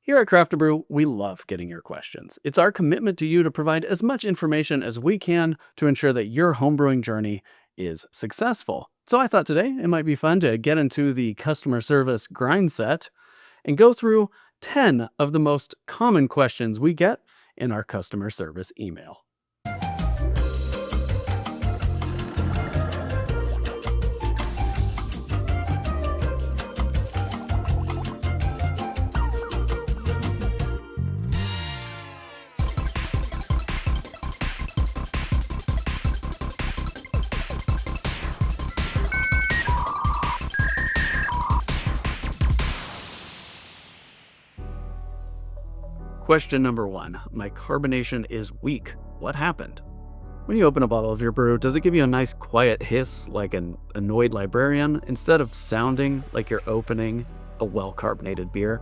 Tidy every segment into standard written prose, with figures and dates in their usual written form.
Here at CraftaBrew, we love getting your questions. It's our commitment to you to provide as much information as we can to ensure that your homebrewing journey is successful. So I thought today it might be fun to get into the customer service grind set and go through 10 of the most common questions we get in our customer service email. Question number 1. My carbonation is weak. What happened? When you open a bottle of your brew, does it give you a nice quiet hiss like an annoyed librarian instead of sounding like you're opening a well-carbonated beer?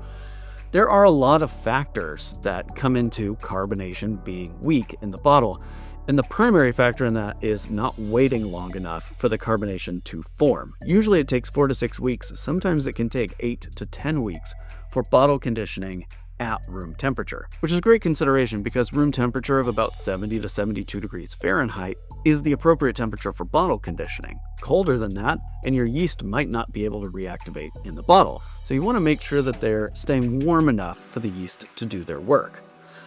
There are a lot of factors that come into carbonation being weak in the bottle, and the primary factor in that is not waiting long enough for the carbonation to form. Usually it takes 4 to 6 weeks. Sometimes it can take 8 to 10 weeks for bottle conditioning at room temperature, which is a great consideration because room temperature of about 70 to 72 degrees Fahrenheit is the appropriate temperature for bottle conditioning. Colder than that, and your yeast might not be able to reactivate in the bottle. So you want to make sure that they're staying warm enough for the yeast to do their work.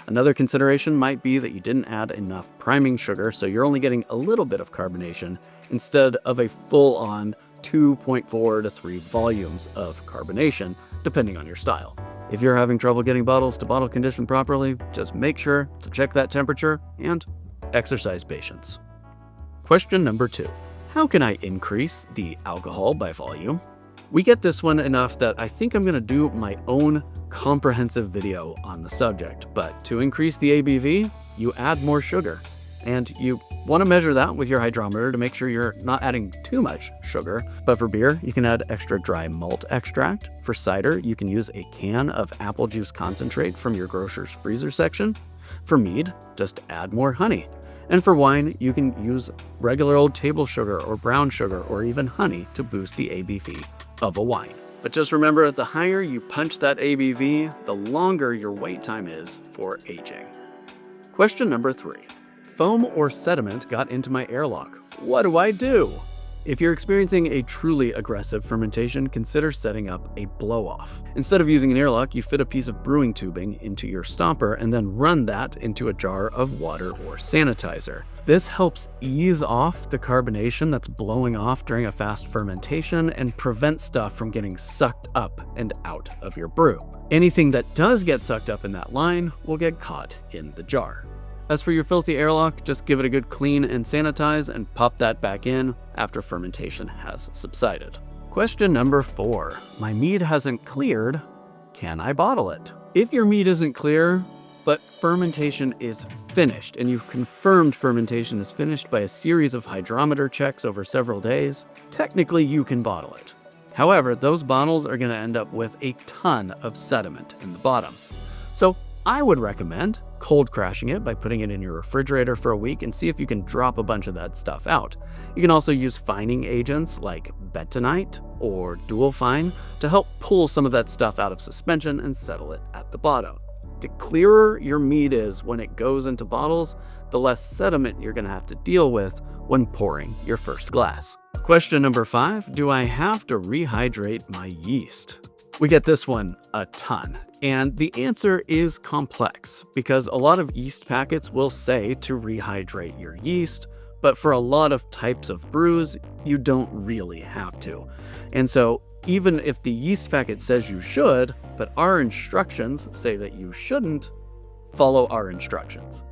Another consideration might be that you didn't add enough priming sugar, so you're only getting a little bit of carbonation instead of a full-on 2.4 to 3 volumes of carbonation, depending on your style. If you're having trouble getting bottles to bottle condition properly, just make sure to check that temperature and exercise patience. Question number 2. How can I increase the alcohol by volume? We get this one enough that I think I'm going to do my own comprehensive video on the subject, but to increase the ABV, you add more sugar. And you want to measure that with your hydrometer to make sure you're not adding too much sugar. But for beer, you can add extra dry malt extract. For cider, you can use a can of apple juice concentrate from your grocer's freezer section. For mead, just add more honey. And for wine, you can use regular old table sugar or brown sugar or even honey to boost the ABV of a wine. But just remember, the higher you punch that ABV, the longer your wait time is for aging. Question number 3. Foam or sediment got into my airlock. What do I do? If you're experiencing a truly aggressive fermentation, consider setting up a blow-off. Instead of using an airlock, you fit a piece of brewing tubing into your stopper and then run that into a jar of water or sanitizer. This helps ease off the carbonation that's blowing off during a fast fermentation and prevent stuff from getting sucked up and out of your brew. Anything that does get sucked up in that line will get caught in the jar. As for your filthy airlock, just give it a good clean and sanitize and pop that back in after fermentation has subsided. Question number 4. My mead hasn't cleared. Can I bottle it? If your mead isn't clear, but fermentation is finished, and you've confirmed fermentation is finished by a series of hydrometer checks over several days, technically you can bottle it. However, those bottles are going to end up with a ton of sediment in the bottom. So I would recommend cold crashing it by putting it in your refrigerator for a week and see if you can drop a bunch of that stuff out. You can also use fining agents like bentonite or dual fine to help pull some of that stuff out of suspension and settle it at the bottom. The clearer your mead is when it goes into bottles, the less sediment you're going to have to deal with when pouring your first glass. Question number 5. Do I have to rehydrate my yeast? We get this one a ton. And the answer is complex because a lot of yeast packets will say to rehydrate your yeast, but for a lot of types of brews, you don't really have to. And so even if the yeast packet says you should, but our instructions say that you shouldn't, follow our instructions.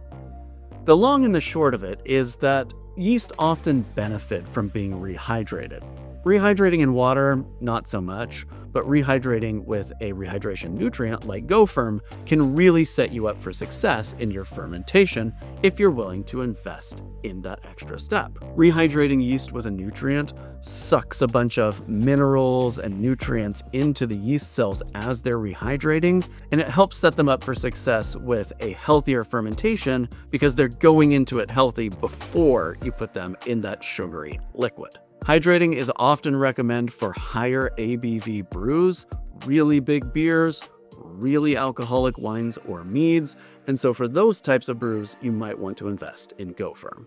The long and the short of it is that yeast often benefit from being rehydrated. Rehydrating in water, not so much, but rehydrating with a rehydration nutrient like GoFerm can really set you up for success in your fermentation if you're willing to invest in that extra step. Rehydrating yeast with a nutrient sucks a bunch of minerals and nutrients into the yeast cells as they're rehydrating, and it helps set them up for success with a healthier fermentation because they're going into it healthy before you put them in that sugary liquid. Hydrating is often recommended for higher ABV brews, really big beers, really alcoholic wines or meads, and so for those types of brews, you might want to invest in Go Firm.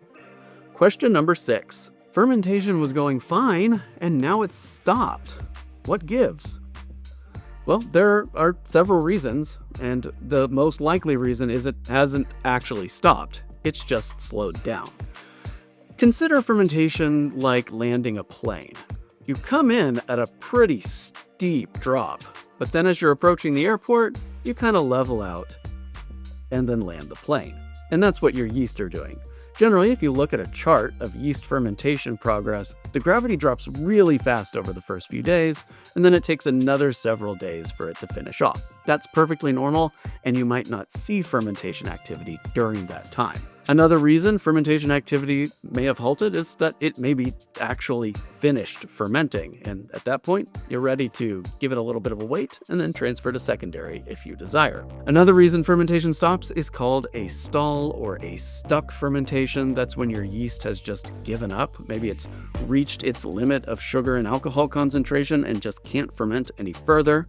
Question number 6. Fermentation was going fine, and now it's stopped. What gives? Well, there are several reasons, and the most likely reason is it hasn't actually stopped. It's just slowed down. Consider fermentation like landing a plane. You come in at a pretty steep drop, but then as you're approaching the airport, you kind of level out and then land the plane. And that's what your yeast are doing. Generally, if you look at a chart of yeast fermentation progress, the gravity drops really fast over the first few days, and then it takes another several days for it to finish off. That's perfectly normal, and you might not see fermentation activity during that time. Another reason fermentation activity may have halted is that it may be actually finished fermenting, and at that point, you're ready to give it a little bit of a wait and then transfer to secondary if you desire. Another reason fermentation stops is called a stall or a stuck fermentation. That's when your yeast has just given up. Maybe it's reached its limit of sugar and alcohol concentration and just can't ferment any further.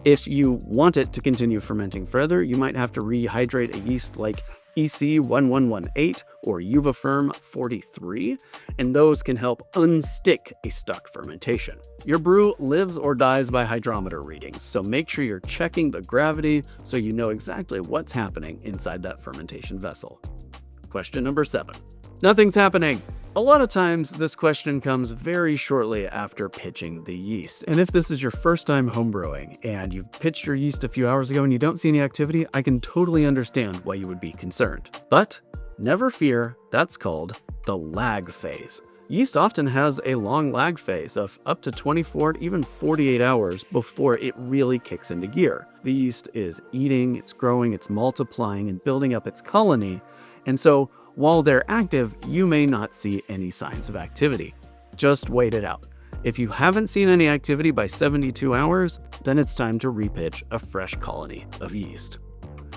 If you want it to continue fermenting further, you might have to rehydrate a yeast like EC1118 or Uvafirm 43, and those can help unstick a stuck fermentation. Your brew lives or dies by hydrometer readings, so make sure you're checking the gravity so you know exactly what's happening inside that fermentation vessel. Question number 7. Nothing's happening. A lot of times, this question comes very shortly after pitching the yeast. And if this is your first time homebrewing and you've pitched your yeast a few hours ago and you don't see any activity, I can totally understand why you would be concerned. But never fear, that's called the lag phase. Yeast often has a long lag phase of up to 24 to even 48 hours before it really kicks into gear. The yeast is eating, it's growing, it's multiplying and building up its colony. And so while they're active, you may not see any signs of activity. Just wait it out. If you haven't seen any activity by 72 hours, then it's time to repitch a fresh colony of yeast.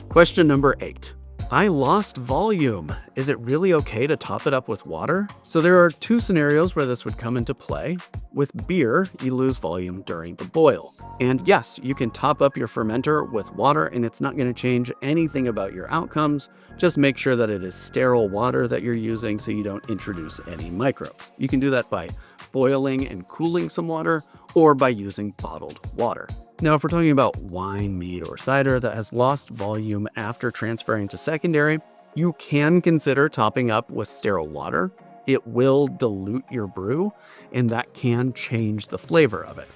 Question number 8. I lost volume. Is it really okay to top it up with water? So there are 2 scenarios where this would come into play. With beer, you lose volume during the boil. And yes, you can top up your fermenter with water and it's not going to change anything about your outcomes. Just make sure that it is sterile water that you're using so you don't introduce any microbes. You can do that by boiling and cooling some water or by using bottled water. Now, if we're talking about wine, mead, or cider that has lost volume after transferring to secondary, you can consider topping up with sterile water. It will dilute your brew, and that can change the flavor of it.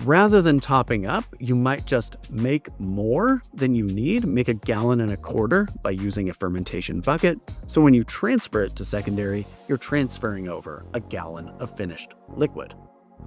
Rather than topping up, you might just make more than you need, make 1.25 gallons by using a fermentation bucket. So when you transfer it to secondary, you're transferring over 1 gallon of finished liquid.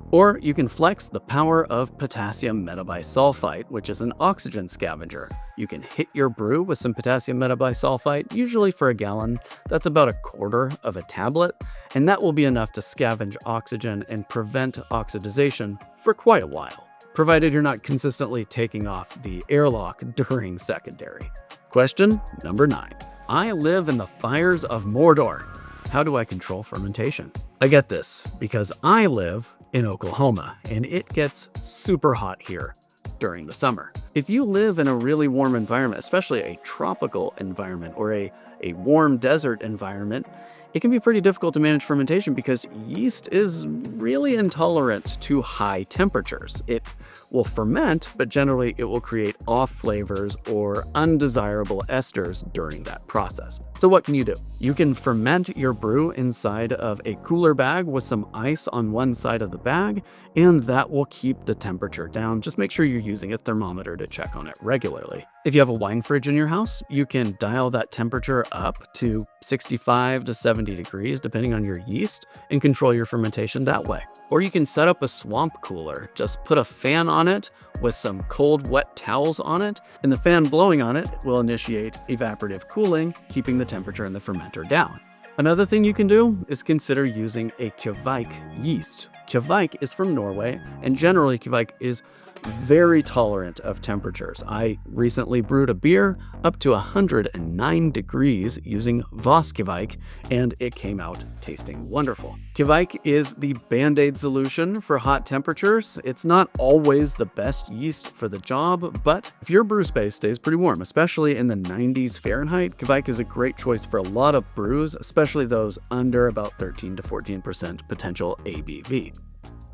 Or you can flex the power of potassium metabisulfite, which is an oxygen scavenger. You can hit your brew with some potassium metabisulfite, usually for 1 gallon. That's about 1/4 of a tablet, and that will be enough to scavenge oxygen and prevent oxidization for quite a while, provided you're not consistently taking off the airlock during secondary. Question number 9. I live in the fires of Mordor. How do I control fermentation? I get this because I live in Oklahoma and it gets super hot here during the summer. If you live in a really warm environment, especially a tropical environment or a warm desert environment, it can be pretty difficult to manage fermentation because yeast is really intolerant to high temperatures. It will ferment, but generally it will create off flavors or undesirable esters during that process. So what can you do? You can ferment your brew inside of a cooler bag with some ice on one side of the bag, and that will keep the temperature down. Just make sure you're using a thermometer to check on it regularly. If you have a wine fridge in your house, you can dial that temperature up to 65 to 70 degrees, depending on your yeast, and control your fermentation that way. Or you can set up a swamp cooler. Just put a fan on it with some cold, wet towels on it, and the fan blowing on it will initiate evaporative cooling, keeping the temperature in the fermenter down. Another thing you can do is consider using a Kveik yeast. Kveik is from Norway, and generally Kveik is very tolerant of temperatures. I recently brewed a beer up to 109 degrees using Voskivike, and it came out tasting wonderful. Kivike is the band-aid solution for hot temperatures. It's not always the best yeast for the job, but if your brew space stays pretty warm, especially in the 90s Fahrenheit, Kivike is a great choice for a lot of brews, especially those under about 13 to 14% potential ABV.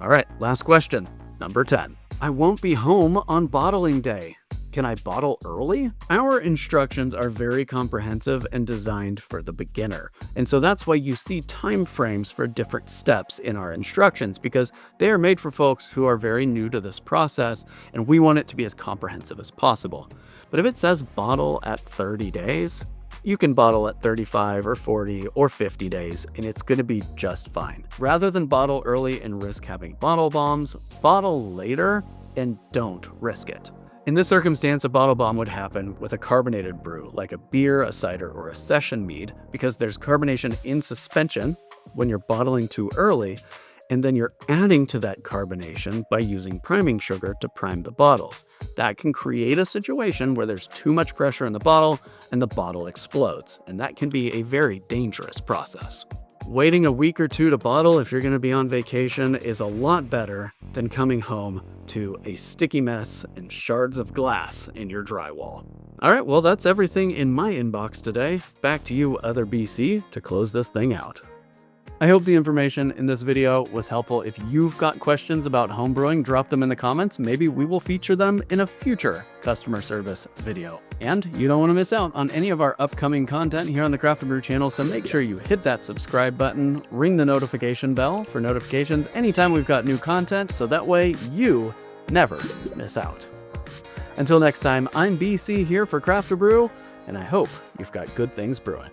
All right, last question, number 10. I won't be home on bottling day. Can I bottle early? Our instructions are very comprehensive and designed for the beginner. And so that's why you see time frames for different steps in our instructions, because they are made for folks who are very new to this process, and we want it to be as comprehensive as possible. But if it says bottle at 30 days, you can bottle at 35 or 40 or 50 days, and it's going to be just fine. Rather than bottle early and risk having bottle bombs, bottle later and don't risk it. In this circumstance, a bottle bomb would happen with a carbonated brew, like a beer, a cider, or a session mead, because there's carbonation in suspension when you're bottling too early, and then you're adding to that carbonation by using priming sugar to prime the bottles. That can create a situation where there's too much pressure in the bottle and the bottle explodes, and that can be a very dangerous process. Waiting a week or two to bottle if you're going to be on vacation is a lot better than coming home to a sticky mess and shards of glass in your drywall. All right, well, that's everything in my inbox today. Back to you, other BC, to close this thing out. I hope the information in this video was helpful. If you've got questions about homebrewing, drop them in the comments. Maybe we will feature them in a future customer service video. And you don't want to miss out on any of our upcoming content here on the CraftaBrew channel, so make sure you hit that subscribe button, ring the notification bell for notifications anytime we've got new content, so that way you never miss out. Until next time, I'm BC here for CraftaBrew, and I hope you've got good things brewing.